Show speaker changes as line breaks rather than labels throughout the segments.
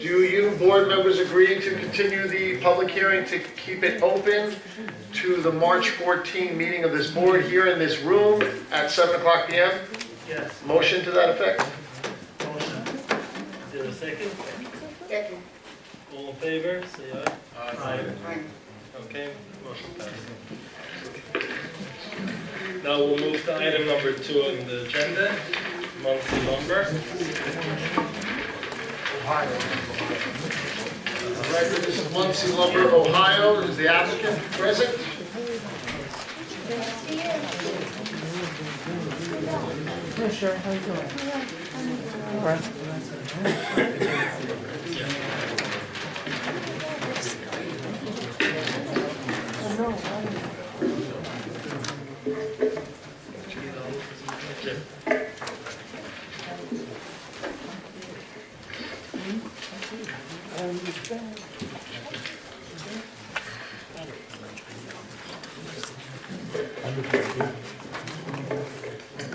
Do you board members agree to continue the public hearing to keep it open to the March 14 meeting of this board here in this room at 7 o'clock p.m.?
Yes.
Motion to that effect?
Motion. Is there a second?
Second.
All in favor, say aye.
Aye.
Okay, motion passes. Now we'll move to item number 2 on the agenda, Monsey Lumber.
Record is Monsey Lumber, Ohio. Is the applicant present?
Sure, how you doing? All right.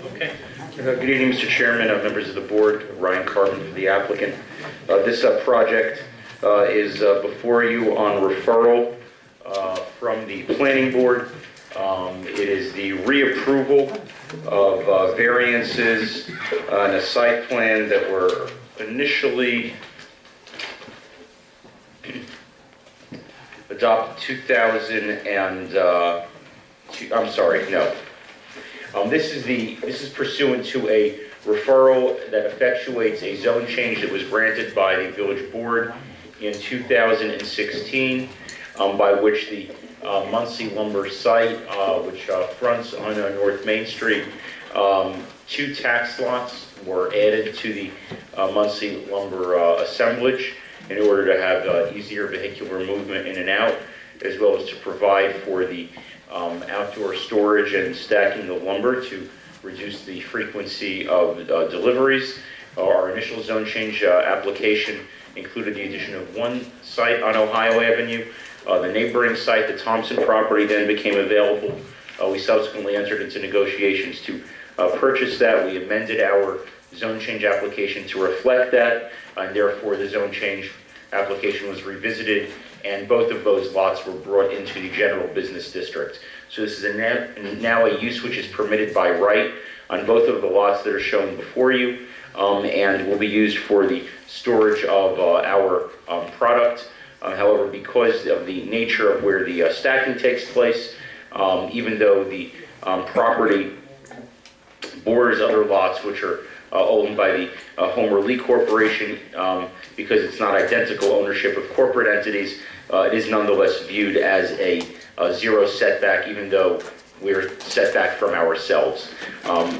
Okay.
Good evening, Mr. Chairman, members of the board, Ryan Carbon for the applicant. This project is before you on referral from the planning board. It is the reapproval of variances on a site plan that were initially adopted 2000 and I'm sorry, no. This is pursuant to a referral that effectuates a zone change that was granted by the village board in 2016, by which the Monsey Lumber site, which fronts on North Main Street, 2 tax lots were added to the Monsey Lumber assemblage in order to have easier vehicular movement in and out, as well as to provide for the outdoor storage and stacking the lumber to reduce the frequency of deliveries. Our initial zone change application included the addition of 1 site on Ohio Avenue. The neighboring site, the Thompson property, then became available. We subsequently entered into negotiations to purchase that. We amended our zone change application to reflect that, and therefore the zone change application was revisited, and both of those lots were brought into the general business district. So this is now a use which is permitted by right on both of the lots that are shown before you, and will be used for the storage of our product. However, because of the nature of where the stacking takes place, even though the property borders other lots which are owned by the Homer Lee Corporation, because it's not identical ownership of corporate entities, it is nonetheless viewed as a zero setback, even though we're set back from ourselves.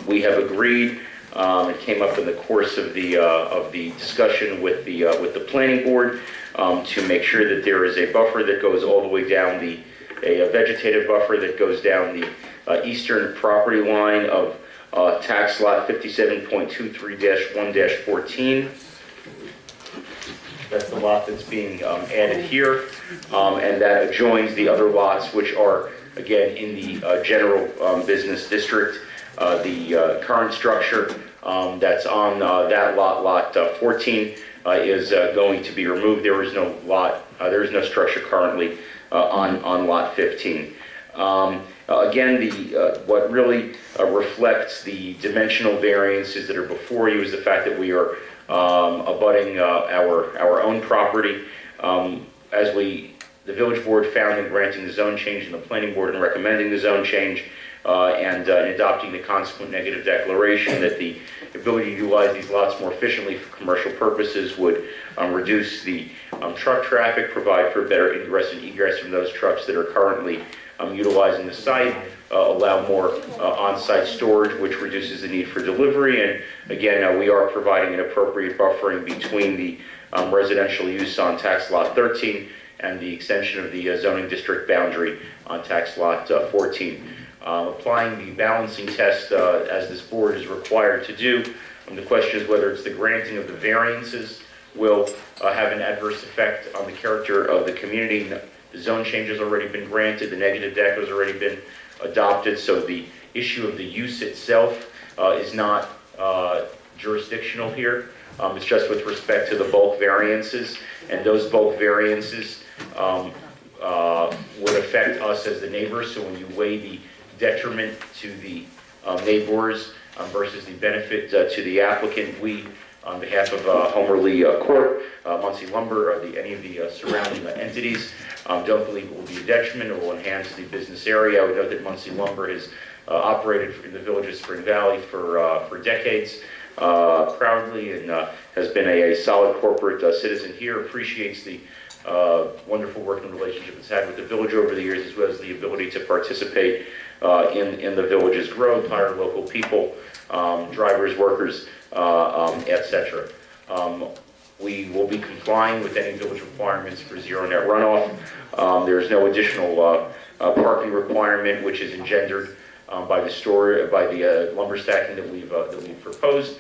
We have agreed, it came up in the course of the discussion with the planning board, to make sure that there is a buffer that goes all the way down a vegetative buffer that goes down the eastern property line of tax lot 57.23-1-14. That's the lot that's being added here, and that adjoins the other lots which are, again, in the general business district. The current structure that's on that lot 14, is going to be removed. There is no structure currently on lot 15. Again, what really reflects the dimensional variances that are before you is the fact that we are abutting our own property. As the village board found in granting the zone change, and the planning board in recommending the zone change, and adopting the consequent negative declaration, that the ability to utilize these lots more efficiently for commercial purposes would reduce the truck traffic, provide for better ingress and egress from those trucks that are currently utilizing the site, allow more on-site storage, which reduces the need for delivery, and again, we are providing an appropriate buffering between the residential use on tax lot 13 and the extension of the zoning district boundary on tax lot 14. Applying the balancing test as this board is required to do, the question is whether it's the granting of the variances will have an adverse effect on the character of the community. The zone change has already been granted, the negative deck has already been adopted, so the issue of the use itself is not jurisdictional here. It's just with respect to the bulk variances, and those bulk variances would affect us as the neighbors. So when you weigh the detriment to the neighbors versus the benefit to the applicant, we, on behalf of Homer Lee Court, Monsey Lumber, or any of the surrounding entities, don't believe it will be a detriment. It will enhance the business area. We know that Monsey Lumber has operated in the village of Spring Valley for decades proudly, and has been a solid corporate citizen here, appreciates the wonderful working relationship it's had with the village over the years, as well as the ability to participate in the village's growth, hire local people, drivers, workers, etc. We will be complying with any village requirements for zero net runoff. There is no additional parking requirement, which is engendered by the lumber stacking that we've proposed.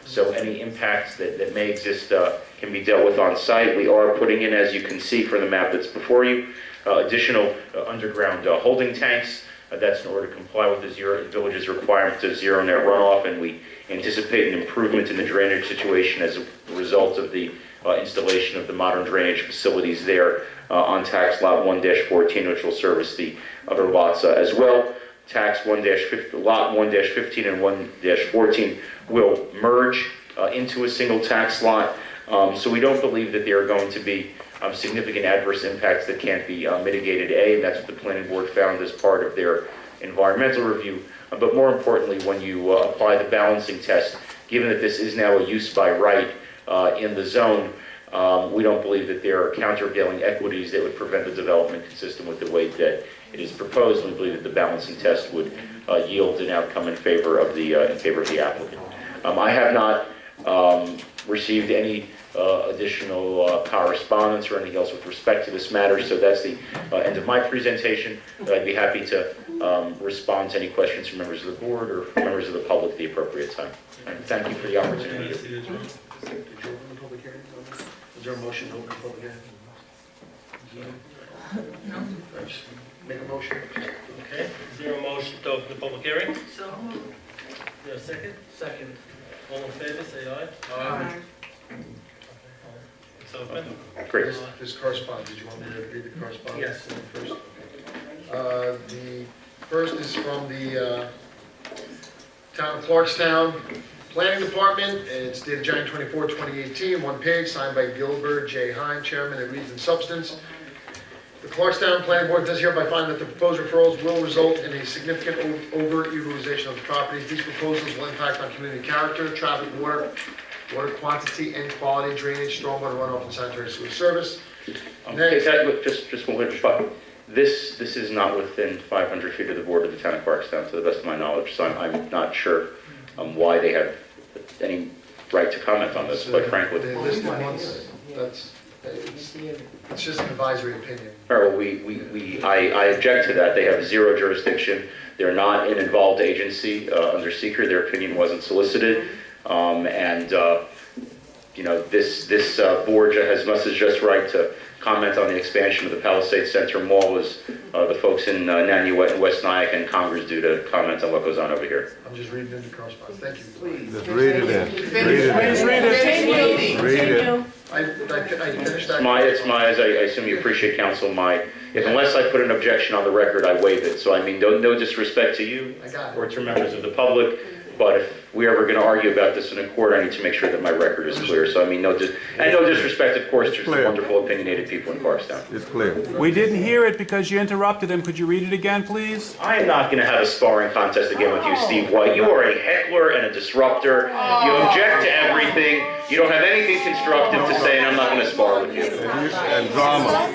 So any impacts that may exist can be dealt with on site. We are putting in, as you can see from the map that's before you, additional underground holding tanks. That's in order to comply with the village's requirement to zero net runoff, and we anticipate an improvement in the drainage situation as a result of the installation of the modern drainage facilities there on tax lot 1-14, which will service the other lots as well. Tax lot 1-15 and 1-14 will merge into a single tax lot. So we don't believe that there are going to be significant adverse impacts that can't be mitigated, and that's what the planning board found as part of their environmental review. But more importantly, when you apply the balancing test, given that this is now a use by right in the zone, we don't believe that there are countervailing equities that would prevent the development consistent with the way that it is proposed. We believe that the balancing test would yield an outcome in favor of the applicant. I have not received any additional correspondence or anything else with respect to this matter, so that's the end of my presentation. I'd be happy to respond to any questions from members of the board or from members of the public at the appropriate time. And thank you for the opportunity.
Is there a motion to open the public hearing? No. Make a motion.
Okay, is there a motion to open the public hearing? So moved. Is there a second? Second. All in favor, say aye.
Aye.
It's open.
Great.
This correspondence, did you want me to read the correspondence?
Yes.
First? The first is from the Town of Clarkstown Planning Department. It's dated January 24, 2018, one page, signed by Gilbert J. Hine, Chairman. It reads in substance: the Clarkstown Planning Board does hereby find that the proposed referrals will result in a significant overutilization of the properties. These proposals will impact on community character, traffic, water quantity and quality, drainage, stormwater runoff, and sanitary sewer service.
Just one quick spot. This is not within 500 feet of the border of the town of Clarkstown, to the best of my knowledge, so I'm not sure why they have any right to comment on this, quite frankly.
They listed once, it's just an advisory opinion.
All right, well, I object to that. They have zero jurisdiction. They're not an involved agency under seeker. Their opinion wasn't solicited. You know, this board must have just right to comment on the expansion of the Palisades Center Mall, as the folks in Nanuet and West Nyack and Congress do to comment on what goes on over here.
I'm just reading into correspondence. Thank you.
Just read it in. Read it.
I finished that.
As I assume you appreciate, counsel, unless I put an objection on the record, I waive it. So I mean, no disrespect to you
I got it.
or to members of the public, but if we're ever going to argue about this in a court, I need to make sure that my record is clear. So I mean, no disrespect, of course, to the wonderful opinionated people in Clarkstown.
It's clear.
We didn't hear it because you interrupted him. Could you read it again, please?
I am not going to have a sparring contest again with you, Steve White. You are a heckler and a disruptor. You object to everything. You don't have anything constructive to say, and I'm not going to spar with you.
And drama.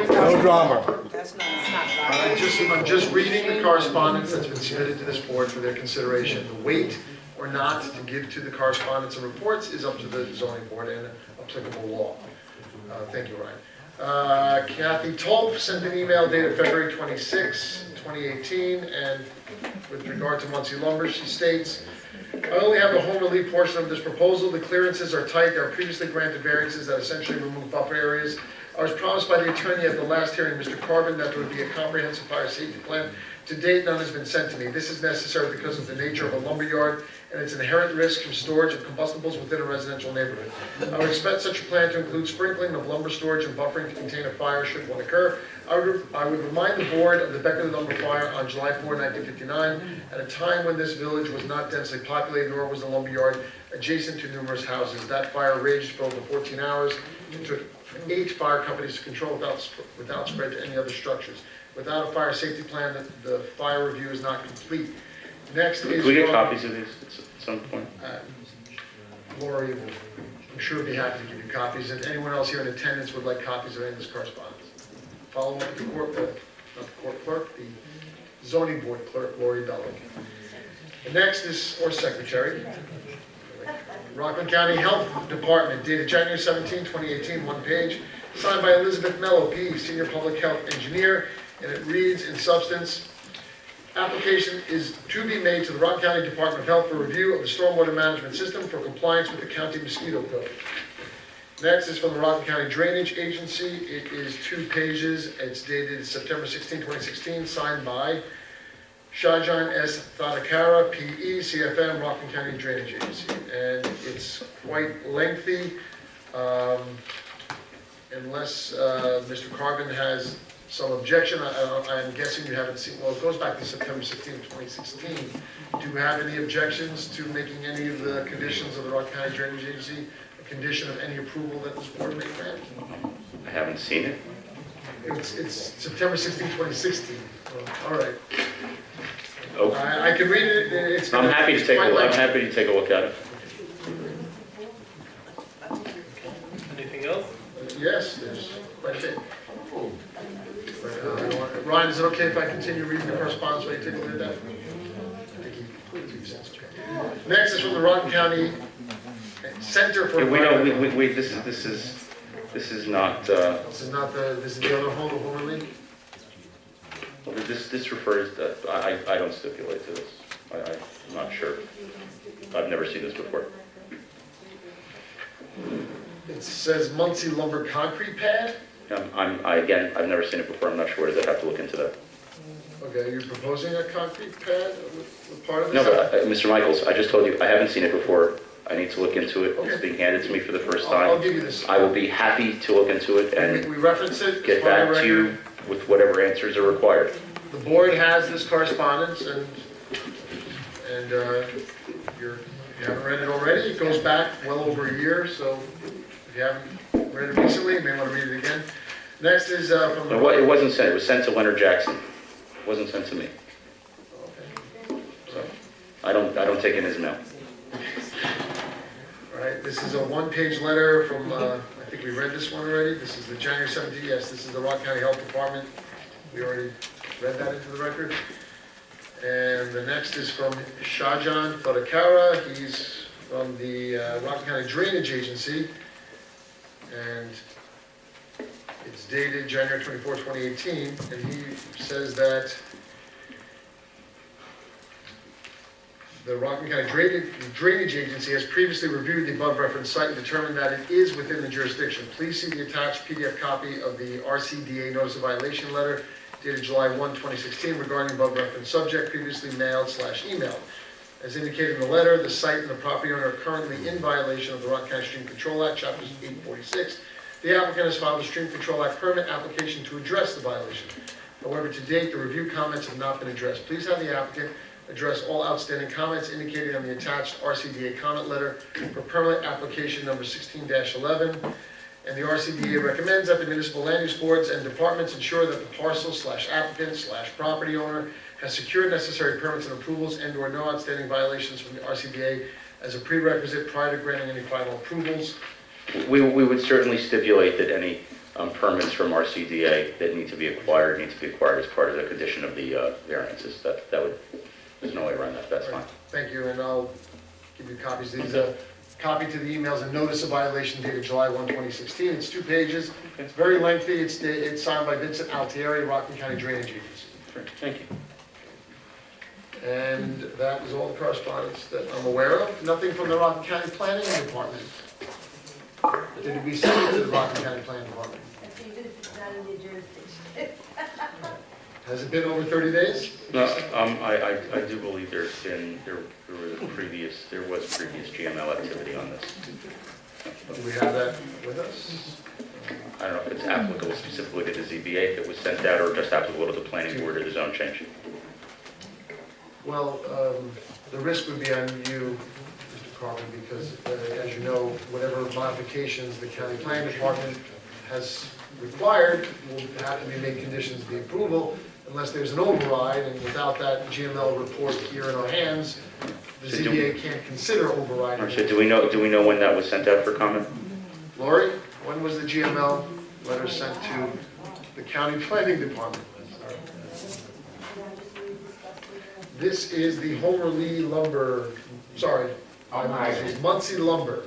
No drama.
I'm just reading the correspondence that's been submitted to this board for their consideration. The weight or not to give to the correspondence and reports is up to the zoning board and applicable law. Thank you, Ryan. Kathy Tolf sent an email dated February 26, 2018, and with regard to Monsey Lumber, she states, I only have the home relief portion of this proposal. The clearances are tight. There are previously granted variances that essentially remove buffer areas. I was promised by the attorney at the last hearing, Mr. Carbon, that there would be a comprehensive fire safety plan To date, none has been sent to me. This is necessary because of the nature of a lumber yard and its inherent risk from storage of combustibles within a residential neighborhood. I would expect such a plan to include sprinkling of lumber storage and buffering to contain a fire should one occur. I would remind the board of the Beckley lumber fire on July 4, 1959, at a time when this village was not densely populated, nor was the lumber yard adjacent to numerous houses. That fire raged for over 14 hours. It took 8 fire companies to control without spread to any other structures. Without a fire safety plan, the fire review is not complete. Next is
Can we get
from,
copies of this at some point?
Lori will, I'm sure, be happy to give you copies, and anyone else here in attendance would like copies of any of this correspondence. Follow up with the court, not the court clerk, the zoning board clerk, Lori Bello. The next is, or secretary, Rockland County Health Department, dated January 17, 2018, one page, signed by Elizabeth Mello, P.E., Senior Public Health Engineer, and it reads in substance, application is to be made to the Rockland County Department of Health for review of the stormwater management system for compliance with the county mosquito code. Next is from the Rockland County Drainage Agency. It is 2 pages. It's dated September 16, 2016, signed by Shahjahan S. Thadakara, P.E., CFM, Rockland County Drainage Agency. And it's quite lengthy. Unless Mr. Carbon has some objection, I'm guessing you haven't seen, well, it goes back to September 16, 2016. Do you have any objections to making any of the conditions of the Rockland County Drainage Agency a condition of any approval that this board may grant?
I haven't seen it.
It's September 16, 2016. All right.
Oh,
I can read it. It's
I'm happy to take a
quite
look. I'm
lengthy.
happy to take a look at it.
Anything else?
Yes, there's quite a bit. Ryan, is it okay if I continue reading the correspondence while you take a look at that? I think he keeps it. Next is from the Rockland County Center for.
Yeah, we know, this is not,
This is the other home league?
this refers, I don't stipulate to this. I'm not sure. I've never seen this before.
It says Monsey lumber concrete pad.
Again, I've never seen it before. I'm not sure. I'd have to look into that.
Okay, you're proposing a concrete pad with part of
No,
this?
but Mr. Michaels, I just told you, I haven't seen it before. I need to look into it. It's being handed to me for the first
I'll
time.
give you this.
I will be happy to look into it and
We reference it.
get
it's part of
back
the
to you
record.
with whatever answers are required.
The board has this correspondence, and you haven't read it already. It goes back well over a year, so if you haven't read it recently, you may want to read it again. Next is from the...
It wasn't sent. It was sent to Leonard Jackson. It wasn't sent to me.
Okay.
So I don't take in his mail.
All right, this is a one-page letter from, I think we read this one already. This is the January 17th, yes, this is the Rockland County Health Department. We already read that into the record. And the next is from Shahjahan Thadakara. He's from the Rockland County Drainage Agency. And it's dated January 24, 2018. And he says that the Rockland County Drainage Agency has previously reviewed the above referenced site and determined that it is within the jurisdiction. Please see the attached PDF copy of the RCDA Notice of Violation letter dated July 1, 2016 regarding above referenced subject previously mailed/emailed. As indicated in the letter, the site and the property owner are currently in violation of the Rockland County Stream Control Act, Chapter 846. The applicant has filed a Stream Control Act permit application to address the violation. However, to date, the review comments have not been addressed. Please have the applicant address all outstanding comments indicated on the attached RCDA comment letter for permit application number 16-11. And the RCDA recommends that the municipal land use boards and departments ensure that the parcel/applicant/property owner has secured necessary permits and approvals and/or no outstanding violations from the RCDA as a prerequisite prior to granting any final approvals.
We would certainly stipulate that any permits from RCDA that need to be acquired as part of the condition of the variances. That would, there's no way around that. That's fine.
Thank you, and I'll give you copies. These are copy to the emails and notice of violation dated July 1, 2016. It's 2 pages. It's very lengthy. It's signed by Vincent Altieri, Rockland County Drainage Agency.
Great. Thank you.
And that is all the correspondence that I'm aware of. Nothing from the Rockland County Planning Department. Did we send it to the Rockland County Planning Department?
Even if it's not in your jurisdiction.
Has it been over 30 days?
No, I do believe there was previous GML activity on this.
Do we have that with us?
I don't know if it's applicable specifically to the ZBA, if it was sent out, or just applicable to the planning board or the zone change.
Well, the risk would be on you, Mr. Carvin, because as you know, whatever modifications the county planning department has required will have to be made conditions of the approval unless there's an override, and without that GML report here in our hands, the
So
ZBA can't consider overriding.
So do we know when that was sent out for comment?
Lori, when was the GML letter sent to the county planning department? This is the Homer Lee lumber, sorry, it's Monsey lumber.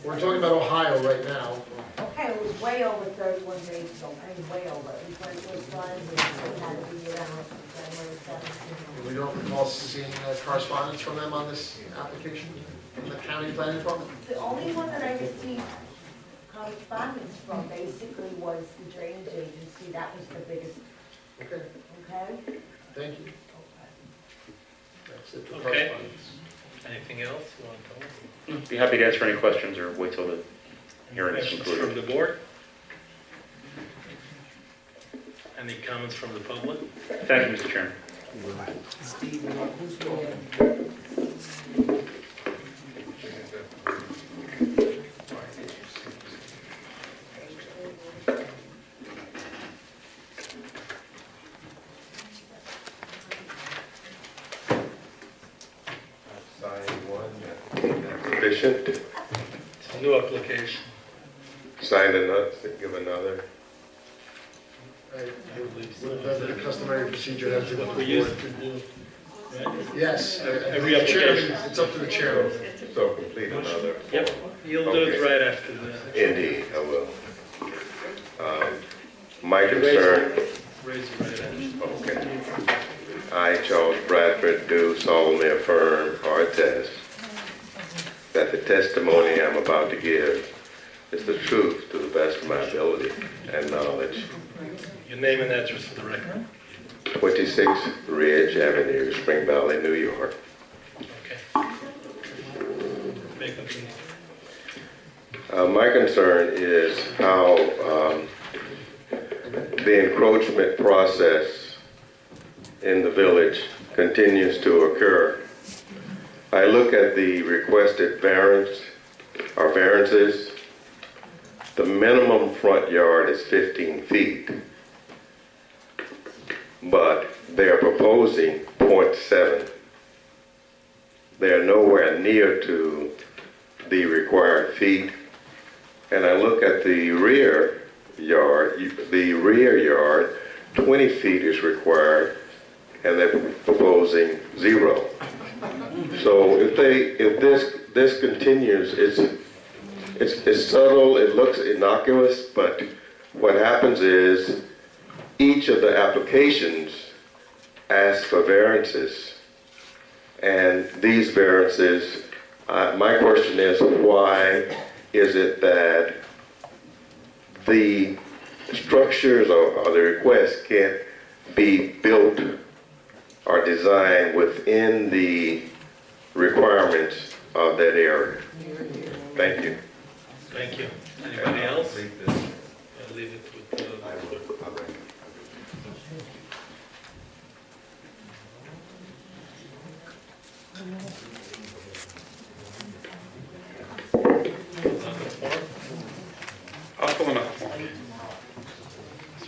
We're talking about Ohio right now.
Okay, it was way over 31 days ago, I mean, way over. Because it was done, it had to be around January 17th.
We don't recall seeing correspondence from them on this application, from the county planning department?
The only one that I received correspondence from basically was the drainage agency, that was the biggest,
Okay,
okay?
thank you. That's it for
Okay.
correspondence.
Anything else you want to tell us?
Be happy to answer any questions or wait till the hearing is
Questions from
concluded.
the board? Any comments from the public?
Thank you, Mr. Chairman.
Sign one, that's sufficient.
It's a new application.
Sign another, give another.
Right, the customary procedure has been.
What we used to do, right?
Yes.
Every
the chairman-
application.
It's up to the chairman.
So complete another.
Yep, you'll do it
Okay.
right after that.
Indeed, I will. My concern,
Raise your right hand.
okay. I, Charles Bradford, do solemnly affirm or attest that the testimony I'm about to give is the truth to the best of my ability and knowledge.
Your name and address for the record.
26 Ridge Avenue, Spring Valley, New York.
Okay. May continue.
My concern is how the encroachment process in the village continues to occur. I look at the requested variance or variances. The minimum front yard is 15 feet, but they are proposing 0.7. They are nowhere near to the required feet. And I look at the rear yard, 20 feet is required, and they're proposing 0. So if this continues, it's subtle, it looks innocuous, but what happens is each of the applications ask for variances, and these variances, my question is, why is it that the structures or the requests can't be built or designed within the requirements of that area? Thank you.
Thank you. Anybody else? I'll leave it with the
I'll fill in a form.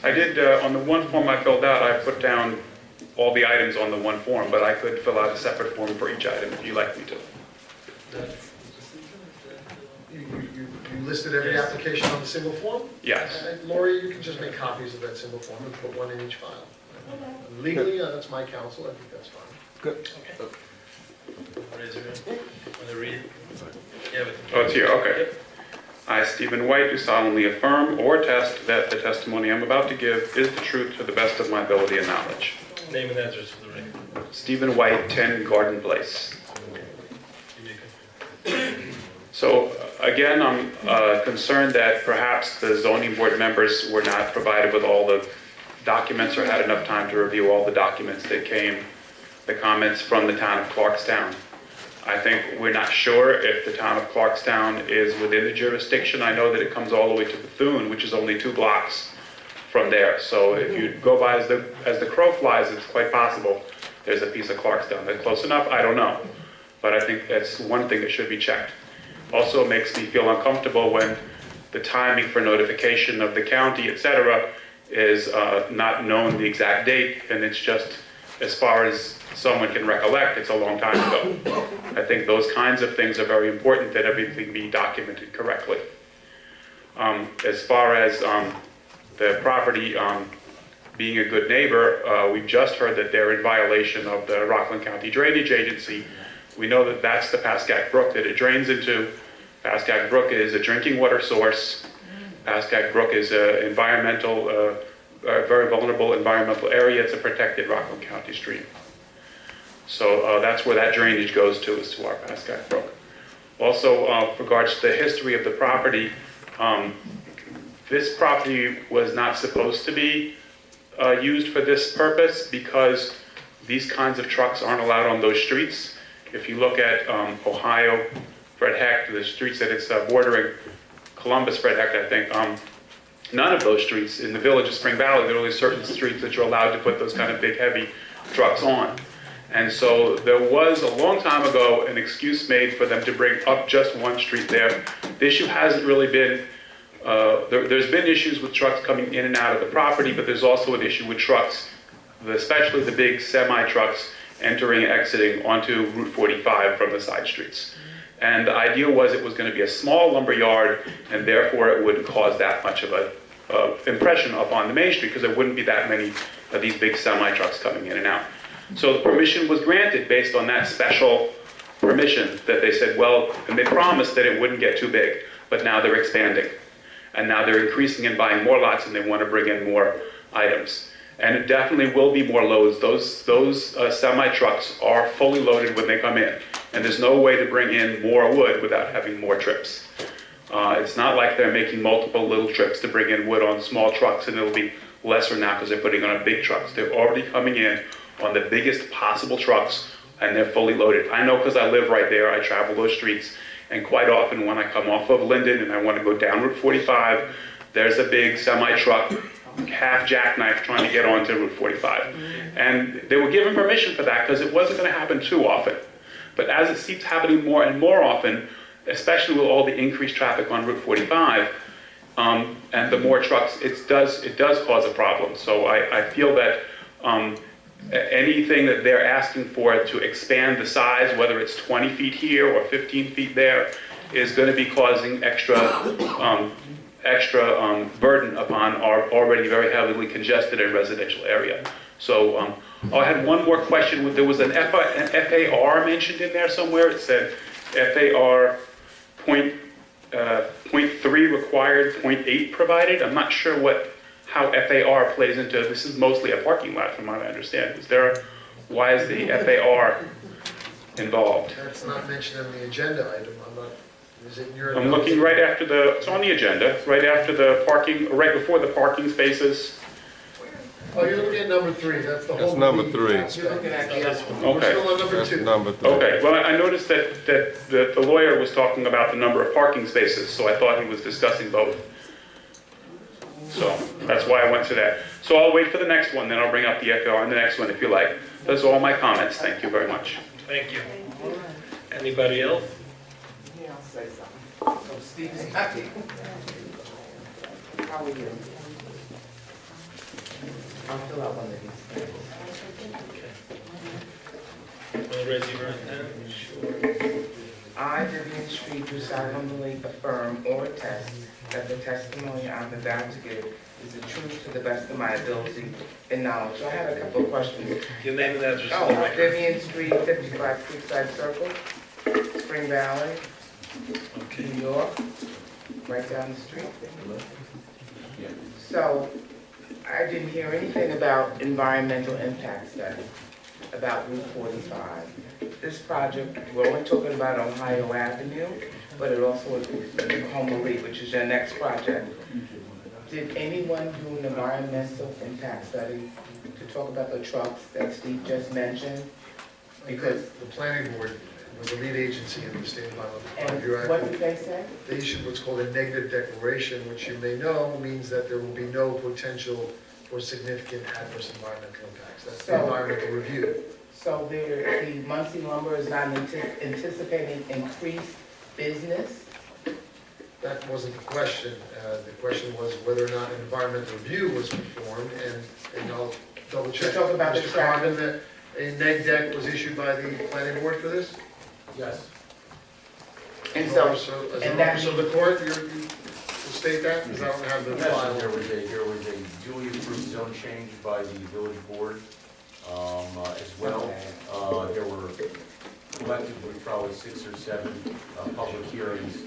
I did, on the one form I filled out, I put down all the items on the one form, but I could fill out a separate form for each item if you'd like me to.
You listed every application on the single form?
Yes.
Lori, you can just make copies of that single form and put one in each file. Legally, that's my counsel, I think that's fine.
Good.
raise your hand. Want to read it? Yeah, but.
Oh, it's here, okay. I, Stephen White, do solemnly affirm or attest that the testimony I'm about to give is the truth to the best of my ability and knowledge.
Name and address for the record.
Stephen White, 10 Garden Place.
You may continue.
So again, I'm concerned that perhaps the zoning board members were not provided with all the documents or had enough time to review all the documents that came, the comments from the town of Clarkstown. I think we're not sure if the town of Clarkstown is within the jurisdiction. I know that it comes all the way to Bethune, which is only 2 blocks from there. So if you go by as the crow flies, it's quite possible there's a piece of Clarkstown. That's close enough? I don't know. But I think that's one thing that should be checked. Also, it makes me feel uncomfortable when the timing for notification of the county, et cetera, is not known the exact date, and it's just, as far as someone can recollect, it's a long time ago. I think those kinds of things are very important, that everything be documented correctly. As far as the property being a good neighbor, we've just heard that they're in violation of the Rockland County Drainage Agency. We know that that's the Pascack Brook that it drains into. Pascack Brook is a drinking water source. Pascack Brook is a very vulnerable environmental area. It's a protected Rockland County stream. So that's where that drainage goes to, is to our Pascack Brook. Also, with regards to the history of the property, this property was not supposed to be used for this purpose because these kinds of trucks aren't allowed on those streets. If you look at Ohio, Fred Hecht, the streets that it's bordering, Columbus, Fred Hecht, I think, none of those streets in the village of Spring Valley, there are only certain streets that you're allowed to put those kind of big, heavy trucks on. And so there was, a long time ago, an excuse made for them to bring up just one street there. The issue hasn't really been, there's been issues with trucks coming in and out of the property, but there's also an issue with trucks, especially the big semi-trucks, entering and exiting onto Route 45 from the side streets. And the idea was it was going to be a small lumber yard, and therefore it wouldn't cause that much of a impression up on the main street, because there wouldn't be that many of these big semi-trucks coming in and out. So the permission was granted based on that special permission that they said, well, and they promised that it wouldn't get too big, but now they're expanding. And now they're increasing and buying more lots, and they want to bring in more items. And it definitely will be more loads. Those semi-trucks are fully loaded when they come in. And there's no way to bring in more wood without having more trips. It's not like they're making multiple little trips to bring in wood on small trucks, and it'll be lesser now because they're putting on big trucks. They're already coming in on the biggest possible trucks, and they're fully loaded. I know because I live right there. I travel those streets, and quite often when I come off of Linden and I want to go down Route 45, there's a big semi-truck, half jackknife, trying to get onto Route 45. And they were given permission for that because it wasn't going to happen too often. But as it keeps happening more and more often, especially with all the increased traffic on Route 45, and the more trucks, it does cause a problem. So I feel that anything that they're asking for to expand the size, whether it's 20 feet here or 15 feet there, is going to be causing extra burden upon our already very heavily congested and residential area. So I had one more question. There was an FAR mentioned in there somewhere. It said FAR .3 required, .8 provided. I'm not sure how FAR plays into, this is mostly a parking lot from what I understand. Why is the FAR involved?
That's not mentioned in the agenda item. Is it in your?
I'm looking right after it's on the agenda, right after the parking, right before the parking spaces.
Oh, you're looking at number 3, that's the whole.
That's number
B
3.
aspect.
You're looking at
That's-
the
We're
Okay.
still on number
That's
2.
number 3.
Okay, well, I noticed that the lawyer was talking about the number of parking spaces, so I thought he was discussing both. So that's why I went to that. So I'll wait for the next one, then I'll bring up the FAR on the next one if you like. Those are all my comments. Thank you very much.
Thank you. Anybody else?
Yeah, I'll say something. So Steve is happy. How are you? I'll fill out one of these.
Want to raise your right hand? Sure.
I, Vivian Street, do solemnly affirm or attest that the testimony I'm about to give is the truth to the best of my ability and knowledge. So I had a couple of questions.
Your name and address.
Oh, Vivian Street, 55 Creekside Circle, Spring Valley,
Okay.
New York, right down the street. So I didn't hear anything about environmental impact study, about Route 45. This project, we're only talking about Ohio Avenue, but it also includes Homer Lee, which is your next project. Did anyone do an environmental impact study to talk about the trucks that Steve just mentioned? Because,
The planning board was the lead agency in the state environmental
and
review
what
act.
did they say?
They issued what's called a negative declaration, which you may know means that there will be no potential for significant adverse environmental impacts. That's the
So-
environmental review.
So there, the Monsey Lumber is not anticipating increased business?
That wasn't the question. The question was whether or not an environmental review was performed, and I'll double check.
To talk about the
Mr.
traffic.
Carmen, that a neg deck was issued by the planning board for this?
Yes.
And so,
As
and
an
that
officer of the court, you will state that, because I don't have the
Yes,
file.
there was a duly approved zone change by the village board, as well. There were collectively probably 6 or 7 public hearings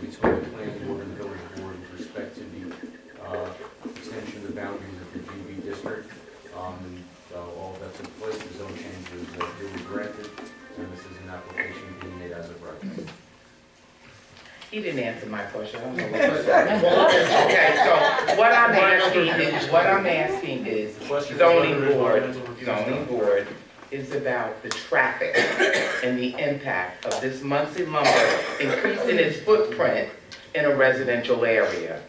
between the planning board and the village board with respect to the extension of the boundaries of the GB district. All of that took place, the zone change was duly granted, and this is an application being made as of right now.
he didn't answer my question. I don't know what was that. Okay, so what I'm asking is,
The question is
zoning
whether
board,
environmental review is done.
is about the traffic and the impact of this Monsey Lumber increasing its footprint in a residential area.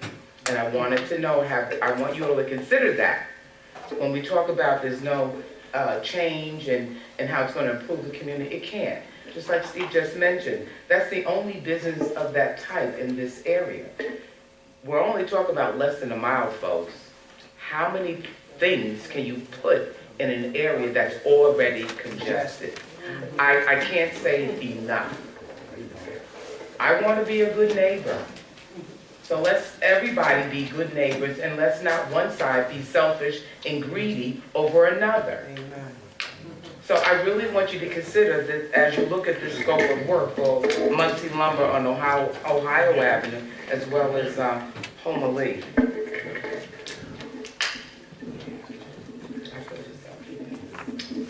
And I wanted to know, I want you all to consider that. When we talk about there's no change and how it's gonna improve the community, it can't. Just like Steve just mentioned, that's the only business of that type in this area. We're only talking about less than a mile, folks. How many things can you put in an area that's already congested? I can't say enough. I want to be a good neighbor. So let's everybody be good neighbors, and let's not one side be selfish and greedy over another. So I really want you to consider that as you look at the scope of work for Monsey Lumber on Ohio Avenue, as well as Homer Lee.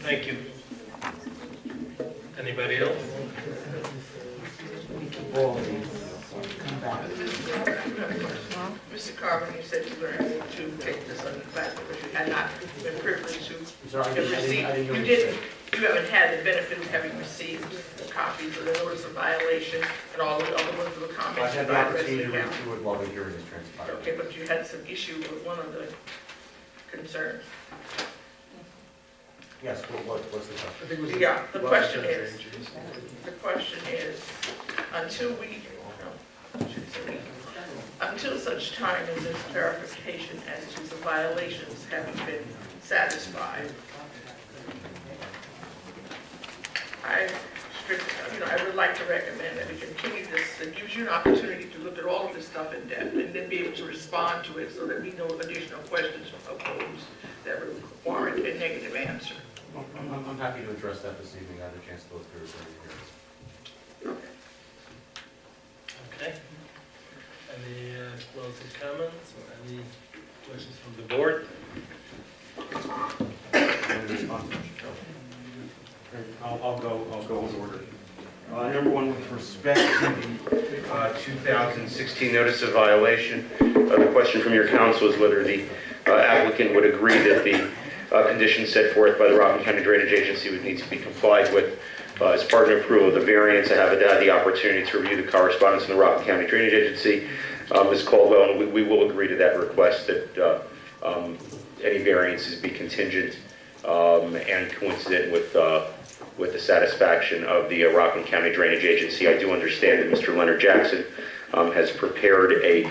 Thank you. Anybody else?
All of these come back.
Mr. Carvin, you said you were able to take this on the class because you had not been privileged to
Sorry, I
have
didn't
received.
hear
You
you.
didn't, you haven't had the benefit of having received copies of the notice of violation and all of the other ones that were
I
commented
had the
by the
opportunity to
resident
read
council.
through it while the hearing is transpiring.
Okay, but you had some issue with one of the concerns.
Yes, what's the question?
I think it was
Yeah, the question
lot of
is-
changes.
The question is, until we, no, I shouldn't say we, until such time as this clarification as to the violations having been satisfied, I I would like to recommend that we continue this. It gives you an opportunity to look at all of this stuff in depth and then be able to respond to it so that we know additional questions are posed that would warrant a negative answer.
I'm happy to address that this evening. I had a chance to look through it during the hearing.
Okay. Any closing comments or any questions from the board?
I'll go in order. Number one, with respect to the
2016 notice of violation, the question from your counsel is whether the applicant would agree that the conditions set forth by the Rockland County Drainage Agency would need to be complied with. As part of approval of the variance, I have had the opportunity to review the correspondence from the Rockland County Drainage Agency. Ms. Caldwell, and we will agree to that request that any variances be contingent and coincident with the satisfaction of the Rockland County Drainage Agency. I do understand that Mr. Leonard Jackson has prepared a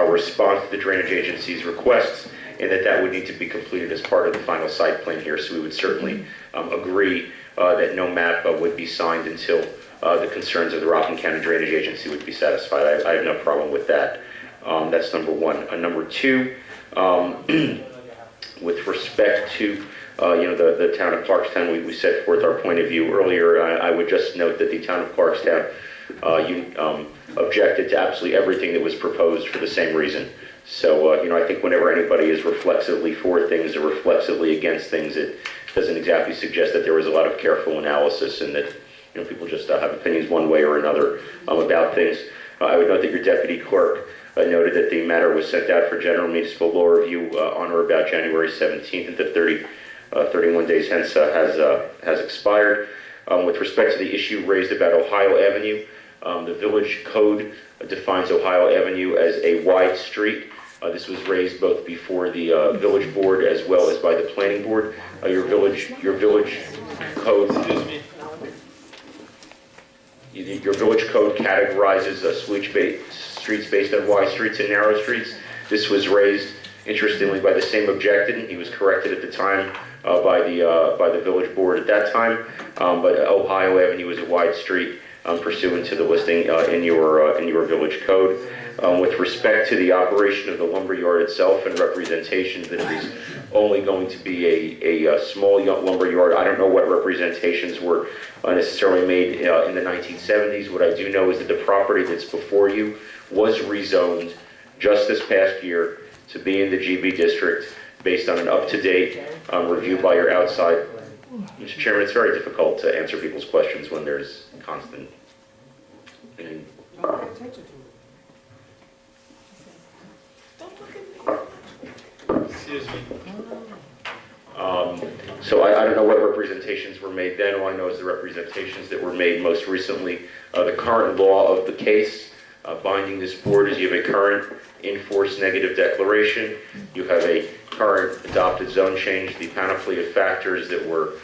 response to the Drainage Agency's requests, and that would need to be completed as part of the final site plan here. So we would certainly agree that no map would be signed until the concerns of the Rockland County Drainage Agency would be satisfied. I have no problem with that. That's number one. Number two, with respect to the town of Clarkstown, we set forth our point of view earlier. I would just note that the town of Clarkstown objected to absolutely everything that was proposed for the same reason. So, I think whenever anybody is reflexively for things or reflexively against things, it doesn't exactly suggest that there was a lot of careful analysis and that people just have opinions one way or another about things. I would note that your deputy clerk noted that the matter was sent out for general municipal law review on or about January 17th, and that 31 days hence has expired. With respect to the issue raised about Ohio Avenue, the village code defines Ohio Avenue as a wide street. This was raised both before the village board as well as by the planning board. Your village code.
Excuse me.
Your village code categorizes streets based on wide streets and narrow streets. This was raised, interestingly, by the same objectant. He was corrected at the time by the village board at that time. But Ohio Avenue is a wide street pursuant to the listing in your village code. With respect to the operation of the lumber yard itself and representations that it is only going to be a small lumber yard, I don't know what representations were necessarily made in the 1970s. What I do know is that the property that's before you was rezoned just this past year to be in the GB district based on an up-to-date review by your outside. Mr. Chairman, it's very difficult to answer people's questions when there's constant.
Excuse me.
So I don't know what representations were made then. All I know is the representations that were made most recently. The current law of the case binding this board is you have a current in-force negative declaration. You have a current adopted zone change. The panoply of factors that were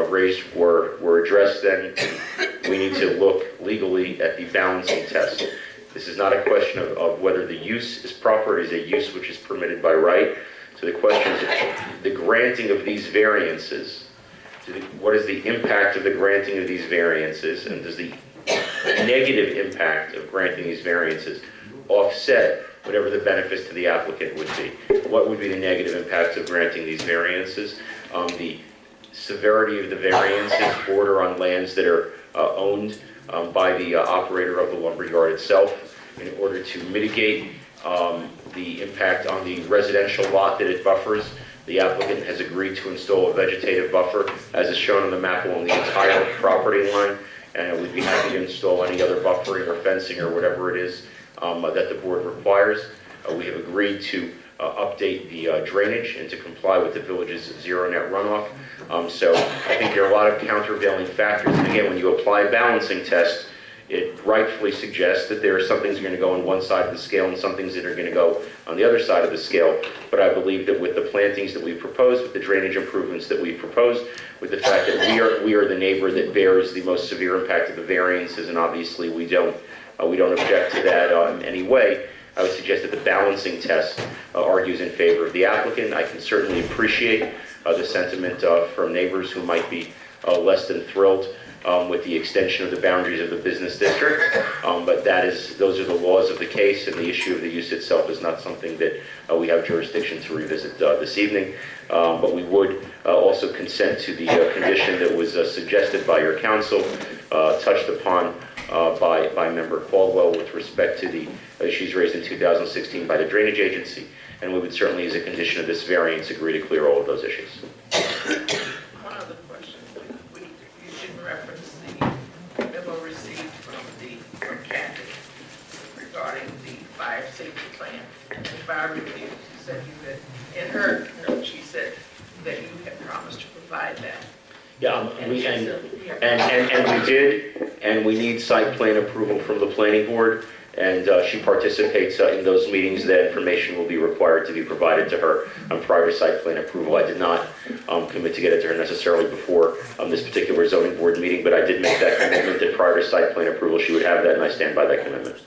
raised were addressed then. We need to look legally at the balancing test. This is not a question of whether the use is proper. It is a use which is permitted by right. So the question is the granting of these variances. What is the impact of the granting of these variances, and does the negative impact of granting these variances offset whatever the benefits to the applicant would be? What would be the negative impacts of granting these variances? The severity of the variances border on lands that are owned by the operator of the lumber yard itself in order to mitigate the impact on the residential lot that it buffers. The applicant has agreed to install a vegetative buffer, as is shown on the map, along the entire property line, and we'd be happy to install any other buffering or fencing or whatever it is that the board requires. We have agreed to update the drainage and to comply with the village's zero net runoff. So I think there are a lot of countervailing factors. And again, when you apply a balancing test, it rightfully suggests that there are some things that are going to go on one side of the scale and some things that are going to go on the other side of the scale. But I believe that with the plantings that we've proposed, with the drainage improvements that we've proposed, with the fact that we are the neighbor that bears the most severe impact of the variances, and obviously we don't object to that in any way, I would suggest that the balancing test argues in favor of the applicant. I can certainly appreciate the sentiment from neighbors who might be less than thrilled with the extension of the boundaries of the business district, but those are the laws of the case, and the issue of the use itself is not something that we have jurisdiction to revisit this evening. But we would also consent to the condition that was suggested by your council, touched upon by Member Caldwell with respect to the issues raised in 2016 by the Drainage Agency, and we would certainly, as a condition of this variance, agree to clear all of those issues.
One other question. You didn't reference the memo received from Kathy regarding the fire safety plan and fire review. She said in her note, she said that you had promised to provide that.
Yeah, we did, and we need site plan approval from the planning board, and she participates in those meetings. That information will be required to be provided to her prior to site plan approval. I did not commit to get it to her necessarily before this particular zoning board meeting, but I did make that commitment that prior to site plan approval she would have that, and I stand by that commitment.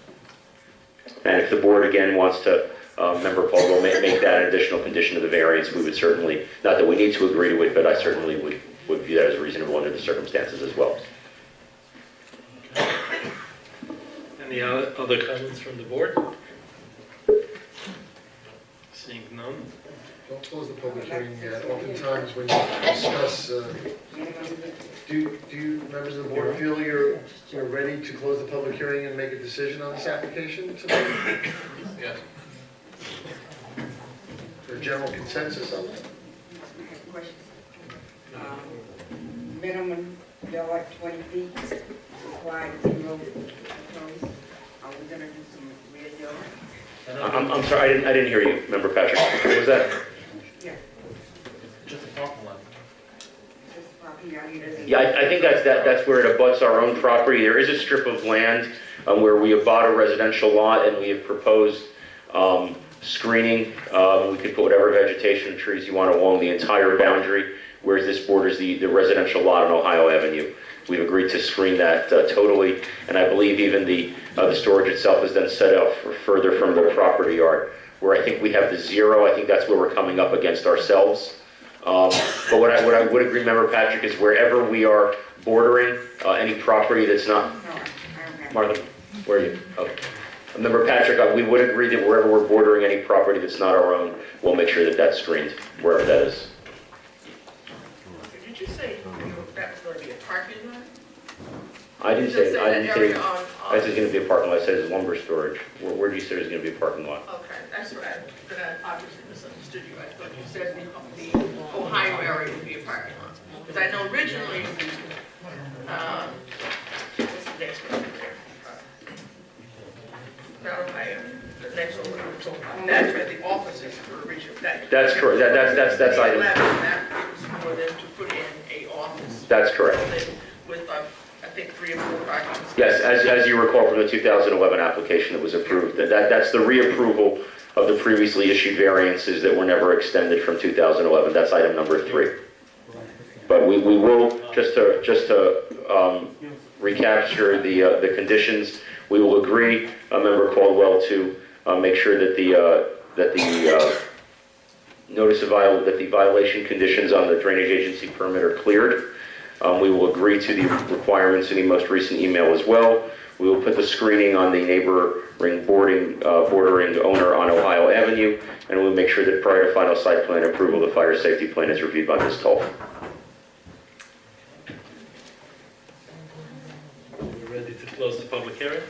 And if the board again wants to, Member Caldwell, make that an additional condition of the variance, we would certainly, not that we need to agree to it, but I certainly would view that as reasonable under the circumstances as well.
Any other comments from the board? Seeing none.
Don't close the public hearing yet. Oftentimes when you discuss, do you, members of the board, feel you're ready to close the public hearing and make a decision on this application tonight?
Yes.
Is there a general consensus on that?
Minimum, they're like 20 feet, required 0 proposed. Are we gonna do some rear yard?
I'm sorry, I didn't hear you, Member Patrick. What was that?
Just a parking lot.
Just property out here.
Yeah, I think that's where it abuts our own property. There is a strip of land where we abut a residential lot, and we have proposed screening. We could put whatever vegetation and trees you want along the entire boundary, whereas this borders the residential lot on Ohio Avenue. We've agreed to screen that totally, and I believe even the storage itself is then set up further from the property yard, where I think we have the 0. I think that's where we're coming up against ourselves. But what I would agree, Member Patrick, is wherever we are bordering any property that's not... Martha, where are you? Oh. Member Patrick, we would agree that wherever we're bordering any property that's not our own, we'll make sure that that's screened, wherever that is.
Did you say that was going to be a parking lot?
I didn't say
that area on-
I said it's going to be a parking lot. I said it's lumber storage. Where do you say there's going to be a parking lot?
Okay, that's right, but I obviously misunderstood you. I thought you said the Ohio area would be a parking lot. Because I know originally, what's the next one there? Not Ohio, the next one, that's where the offices were originally.
That's correct. That's item.
That was for them to put in a office.
That's correct.
With, I think 3 or 4 parking spaces.
Yes, as you recall from the 2011 application that was approved, that's the reapproval of the previously issued variances that were never extended from 2011. That's item number 3. But we will, just to recapture the conditions, we will agree, Member Caldwell, to make sure that the notice of that the violation conditions on the drainage agency permit are cleared. We will agree to the requirements in the most recent email as well. We will put the screening on the neighboring bordering owner on Ohio Avenue, and we'll make sure that prior to final site plan approval, the fire safety plan is reviewed by Ms. Toll.
We're ready to close the public hearing?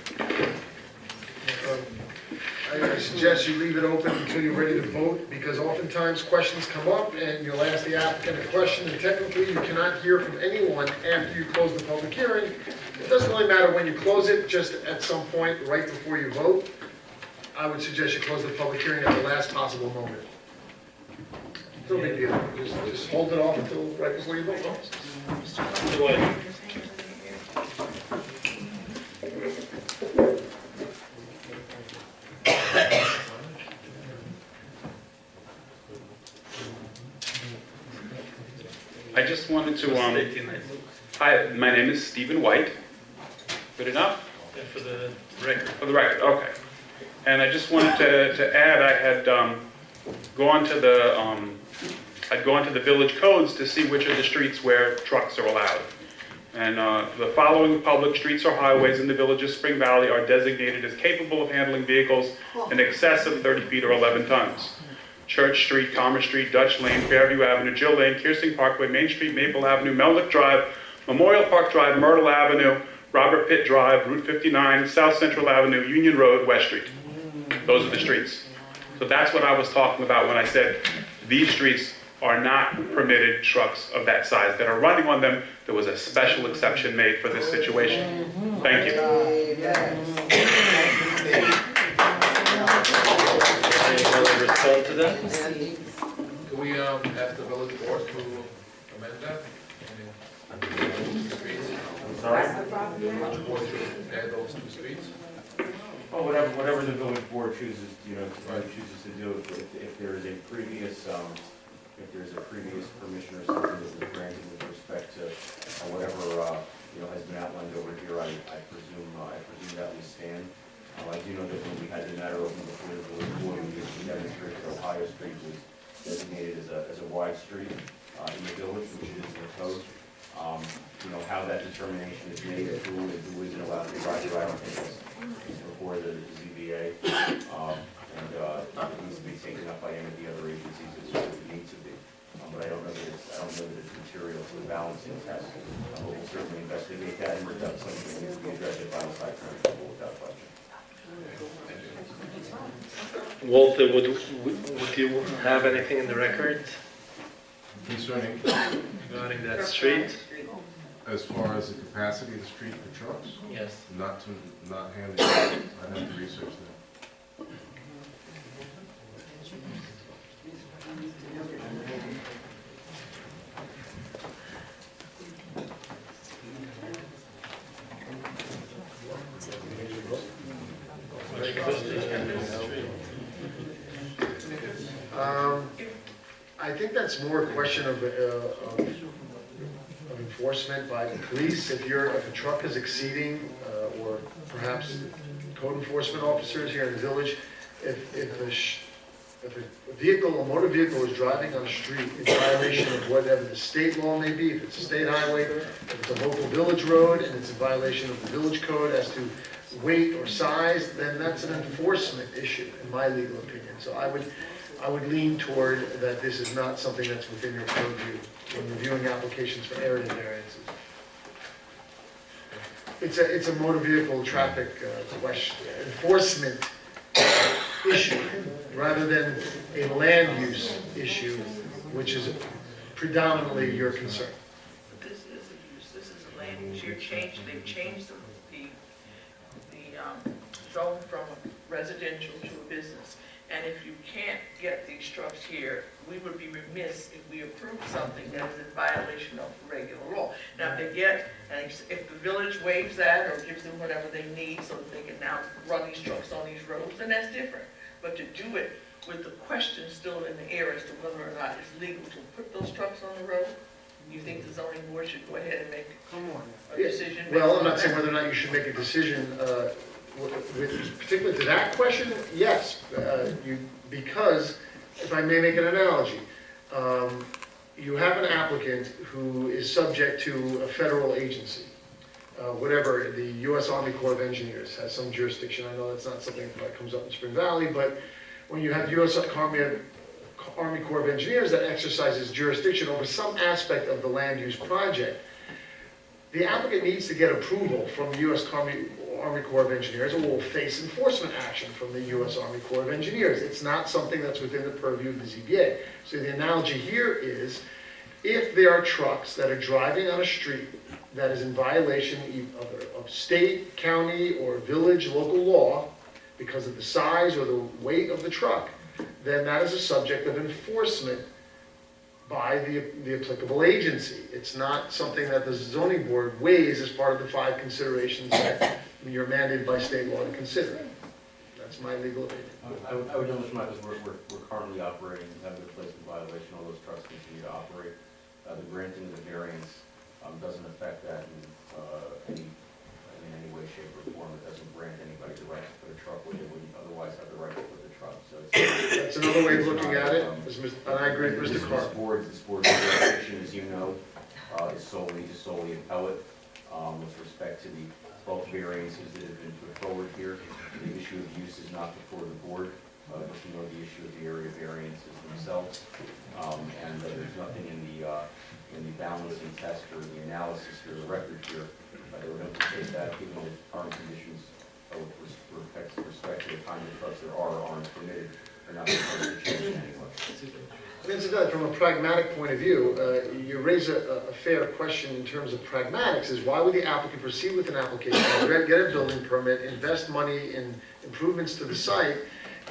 I suggest you leave it open until you're ready to vote, because oftentimes questions come up and you'll ask the applicant a question, and technically you cannot hear from anyone after you close the public hearing. It doesn't really matter when you close it, just at some point right before you vote. I would suggest you close the public hearing at the last possible moment. No big deal. Just hold it off until right before you vote.
Mr. White.
I just wanted to,
State your name.
hi, my name is Stephen White. Good enough?
And for the record.
For the record, okay. And I just wanted to add, I had gone to the village codes to see which are the streets where trucks are allowed. And the following public streets or highways in the village of Spring Valley are designated as capable of handling vehicles in excess of 30 feet or 11 tons. Church Street, Commerce Street, Dutch Lane, Fairview Avenue, Jill Lane, Kearsing Parkway, Main Street, Maple Avenue, Melnick Drive, Memorial Park Drive, Myrtle Avenue, Robert Pitt Drive, Route 59, South Central Avenue, Union Road, West Street. Those are the streets. So that's what I was talking about when I said these streets are not permitted trucks of that size that are running on them. There was a special exception made for this situation. Thank you.
Anybody respond to that?
Can we ask the village board to amend that? Village board should add those 2 streets?
Well, whatever the village board chooses, chooses to do, if there is a previous, permission or something that was granted with respect to whatever, has been outlined over here, I presume that will stand. I do know that when we had the matter open before the village board, we demonstrated that Ohio Street was designated as a wide street in the village, which is in the code. How that determination is made of who isn't allowed to ride there, I don't think it's before the ZBA. And it needs to be taken up by any of the other agencies as it needs to be. But I don't know that it's material to the balancing test. But we'll certainly investigate that, and if that's something that needs to be addressed at final site plan, without question.
Walter, would you have anything in the record
Concerning,
regarding that street?
as far as the capacity of the street for trucks?
Yes.
Not handling, I'd have to research that.
I think that's more a question of enforcement by the police. If a truck is exceeding, or perhaps code enforcement officers here in the village, if a vehicle, a motor vehicle is driving on a street in violation of whatever the state law may be, if it's a state highway, if it's a local village road, and it's in violation of the village code as to weight or size, then that's an enforcement issue, in my legal opinion. So I would lean toward that this is not something that's within your purview when reviewing applications for area variances. It's a motor vehicle traffic question, enforcement issue, rather than a land use issue, which is predominantly your concern.
But this is a use, this is a land use. They've changed the zone from residential to a business. And if you can't get these trucks here, we would be remiss if we approved something that is in violation of regular law. Now, if they get, and if the village waives that or gives them whatever they need so that they can now run these trucks on these roads, then that's different. But to do it with the question still in the air as to whether or not it's legal to put those trucks on the road, you think the zoning board should go ahead and make a decision?
Well, I'm not saying whether or not you should make a decision particularly to that question, yes, because, if I may make an analogy, you have an applicant who is subject to a federal agency, whatever, the U.S. Army Corps of Engineers has some jurisdiction. I know that's not something that comes up in Spring Valley, but when you have the U.S. Army Corps of Engineers that exercises jurisdiction over some aspect of the land use project, the applicant needs to get approval from the U.S. Army Corps of Engineers, or will face enforcement action from the U.S. Army Corps of Engineers. It's not something that's within the purview of the ZBA. So the analogy here is, if there are trucks that are driving on a street that is in violation of state, county, or village local law because of the size or the weight of the truck, then that is a subject of enforcement by the applicable agency. It's not something that the zoning board weighs as part of the 5 considerations that you're mandated by state law to consider. That's my legal opinion.
I would know, Mr. Michaels, we're currently operating, having a placement violation, all those trucks continue to operate. The granting of the variance doesn't affect that in any way, shape, or form. It doesn't grant anybody the right to put a truck where they wouldn't otherwise have the right to put the truck. So
that's another way of looking at it, and I agree with Mr. Carr.
This board's jurisdiction, as you know, is solely appellate with respect to the bulk variances that have been put forward here. The issue of use is not before the board, but you know the issue of the area variances themselves, and there's nothing in the balancing test or the analysis here, the record here, that would implicate that, given the current conditions with respect to the kind of trucks there are or aren't permitted, they're not supposed to change anyway.
Incidentally, from a pragmatic point of view, you raise a fair question in terms of pragmatics, is why would the applicant proceed with an application, get a building permit, invest money in improvements to the site,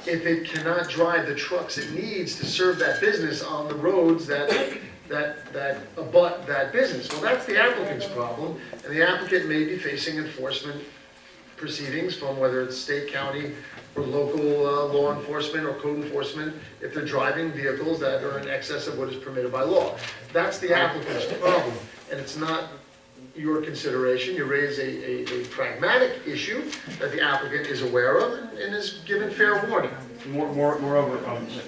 if it cannot drive the trucks it needs to serve that business on the roads that abut that business? Well, that's the applicant's problem, and the applicant may be facing enforcement proceedings from whether it's state, county, or local law enforcement or code enforcement if they're driving vehicles that are in excess of what is permitted by law. That's the applicant's problem, and it's not your consideration. You raise a pragmatic issue that the applicant is aware of and is given fair warning.
Moreover,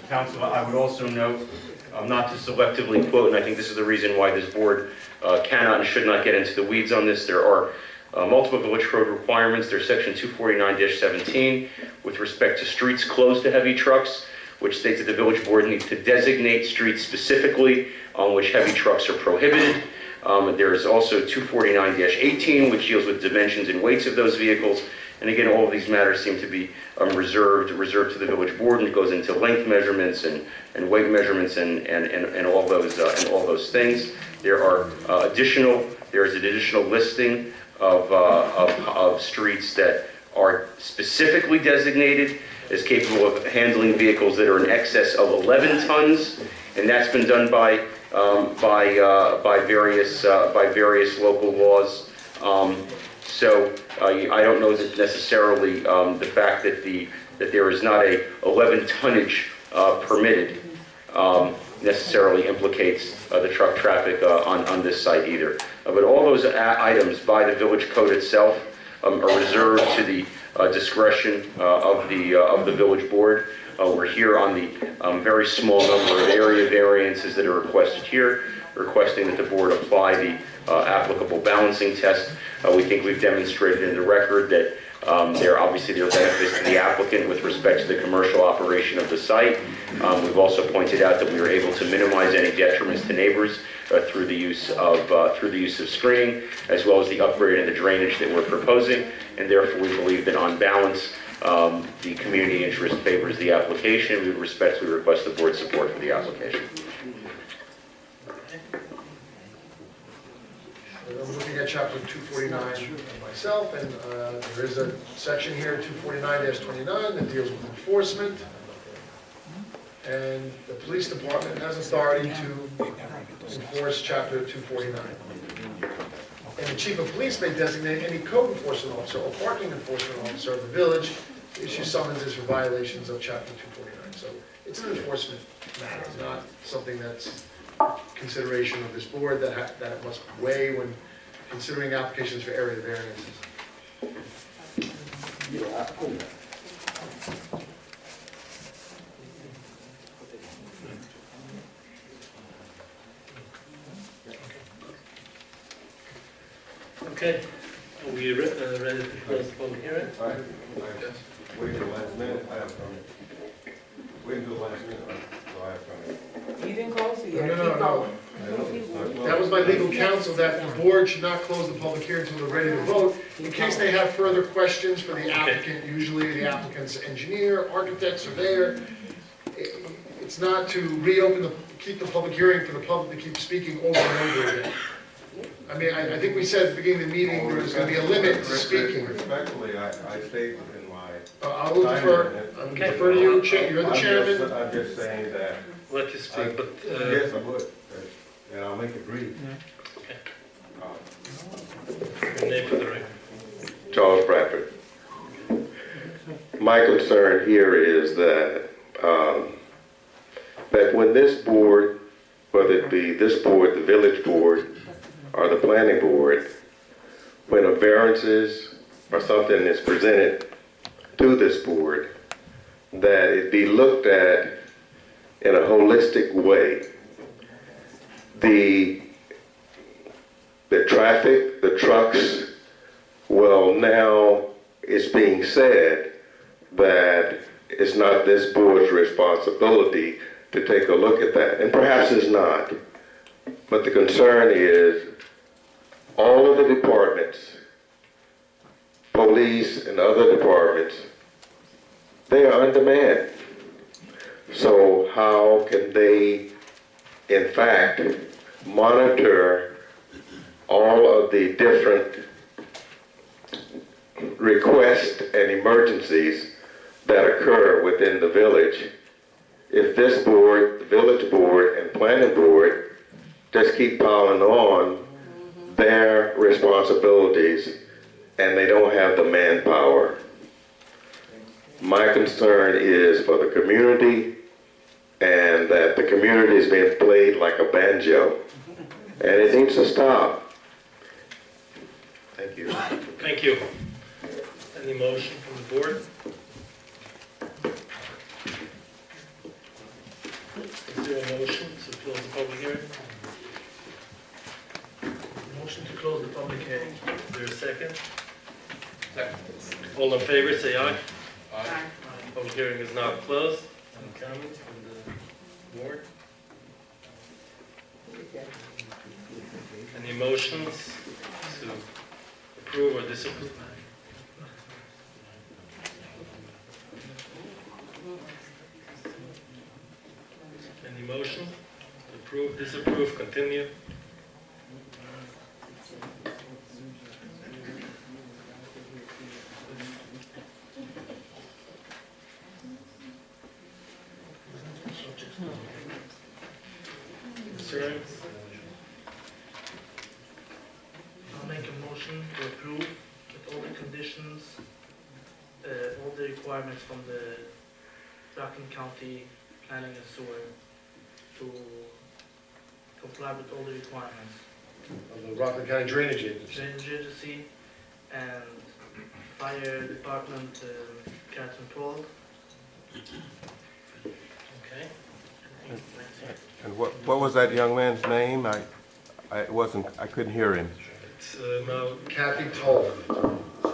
Council, I would also note, not to selectively quote, and I think this is the reason why this board cannot and should not get into the weeds on this. There are multiple village code requirements. There's section 249-17 with respect to streets closed to heavy trucks, which states that the village board needs to designate streets specifically on which heavy trucks are prohibited. There is also 249-18, which deals with dimensions and weights of those vehicles. And again, all of these matters seem to be reserved to the village board, and it goes into length measurements and weight measurements and all those things. There is an additional listing of streets that are specifically designated as capable of handling vehicles that are in excess of 11 tons, and that's been done by various local laws. So I don't know that necessarily the fact that there is not a 11 tonnage permitted necessarily implicates the truck traffic on this site either. But all those items by the village code itself are reserved to the discretion of the village board. We're here on the very small number of area variances that are requested here, requesting that the board apply the applicable balancing test. We think we've demonstrated in the record that there are benefits to the applicant with respect to the commercial operation of the site. We've also pointed out that we were able to minimize any detriments to neighbors through the use of screening, as well as the upgrade in the drainage that we're proposing, and therefore we believe that on balance, the community interest favors the application. We respectfully request the board's support for the application.
I'm looking at chapter 249 myself, and there is a section here, 249-29, that deals with enforcement. And the police department has authority to enforce chapter 249. And the chief of police may designate any code enforcement officer or parking enforcement officer of the village to issue summonses for violations of chapter 249. So it's an enforcement matter, it's not something that's consideration of this board that it must weigh when considering applications for area variances.
Okay, are we ready to close the public hearing?
I guess. Wait until the last minute, I have comment. Wait until the last minute, so I have comment.
You didn't close it yet.
No. That was my legal counsel, that the board should not close the public hearing until they're ready to vote, in case they have further questions for the applicant. Usually the applicant's engineer, architect, surveyor. It's not to reopen keep the public hearing for the public to keep speaking over and over again. I mean, I think we said at the beginning of the meeting there was going to be a limit to speaking.
Respectfully, I stayed within my...
I will defer to you, you're the chairman.
I'm just saying that...
Let you speak, but...
Yes, I would, and I'll make it brief.
Your name for the record.
Charles Bradford. My concern here is that that when this board, whether it be this board, the village board, or the planning board, when a variances or something is presented to this board, that it be looked at in a holistic way. The traffic, the trucks, well, now it's being said that it's not this board's responsibility to take a look at that, and perhaps it's not. But the concern is all of the departments, police and other departments, they are on demand. So how can they, in fact, monitor all of the different requests and emergencies that occur within the village if this board, the village board and planning board just keep piling on their responsibilities and they don't have the manpower? My concern is for the community, and that the community is being played like a banjo, and it needs to stop. Thank you.
Thank you. Any motion from the board? Is there a motion to close the public hearing? Motion to close the public hearing. Is there a second?
Second.
All in favor, say aye.
Aye.
Public hearing is now closed. Any comments from the board? Any motions to approve or disapprove? Any motion to approve, disapprove, continue? Concerns?
I'll make a motion to approve with all the conditions, all the requirements from the Rockland County Planning and Sewer to comply with all the requirements.
Of the Rockland County Drainage Agency.
Drainage agency and fire department, Catherine 12.
Okay.
And what was that young man's name? I couldn't hear him.
It's now Kathy Toll.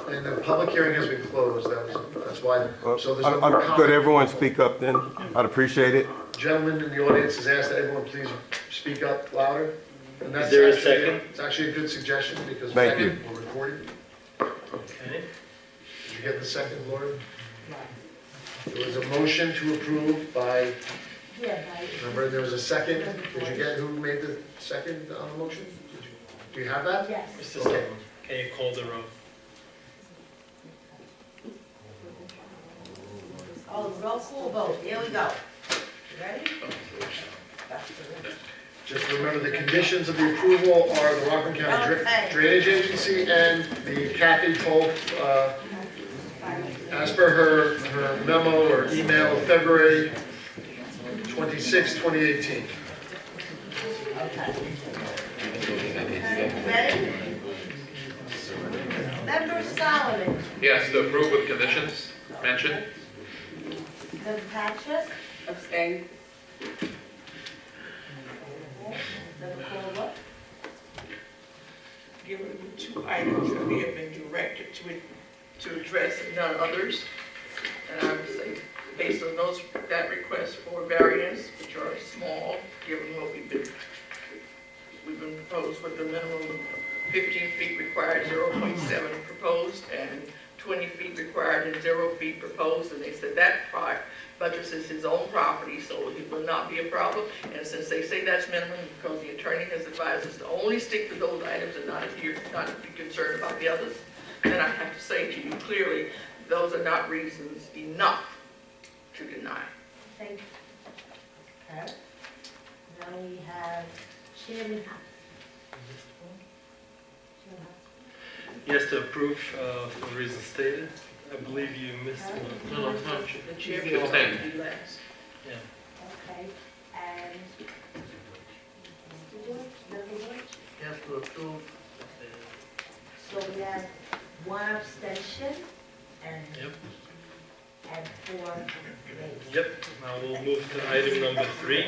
And the public hearing has been closed, that's why, so there's no more
Could
comment.
everyone speak up then? I'd appreciate it.
Gentleman in the audience has asked that everyone please speak up louder. And that's
there a
actually-
second?
It's actually a good suggestion because
Thank you.
we're recording.
Okay.
Did you get the second, Lori? There was a motion to approve by,
Yeah,
remember, there was a second. Did you get who made the second on the motion? Do you have that?
yes.
Mr. Sullivan, can you call the roll?
Oh, roll call vote, here we go. You ready?
Just remember, the conditions of the approval are the Rockland County
Okay.
Drainage Agency and the Kathy Toll, as per her memo or email of February 26, 2018.
Ready? Member Solomon,
Yes, to approve with conditions mentioned.
Member Patchett,
Abstain.
Member Caldwell,
Given the two items that we have been directed to address and none others, and I would say, based on that request for variance, which are small, given what we've been proposed with the minimum of 15 feet required, 0.7 proposed, and 20 feet required and 0 feet proposed, and they said that part buttresses his own property, so it will not be a problem. And since they say that's minimum, because the attorney has advised us to only stick to those items and not be concerned about the others, then I have to say to you clearly, those are not reasons enough to deny.
thank you. Okay. Now we have Chairman Hunt. Chairman Hunt.
Yes, to approve for the reasons stated. I believe you missed one. No,
The chair
Abstain.
will be last.
Yeah.
Okay, and Mr. George, Member George?
Yes, to approve.
So we have one abstention and,
Yep.
and 4 nays.
Yep. Now we'll move to item number 3.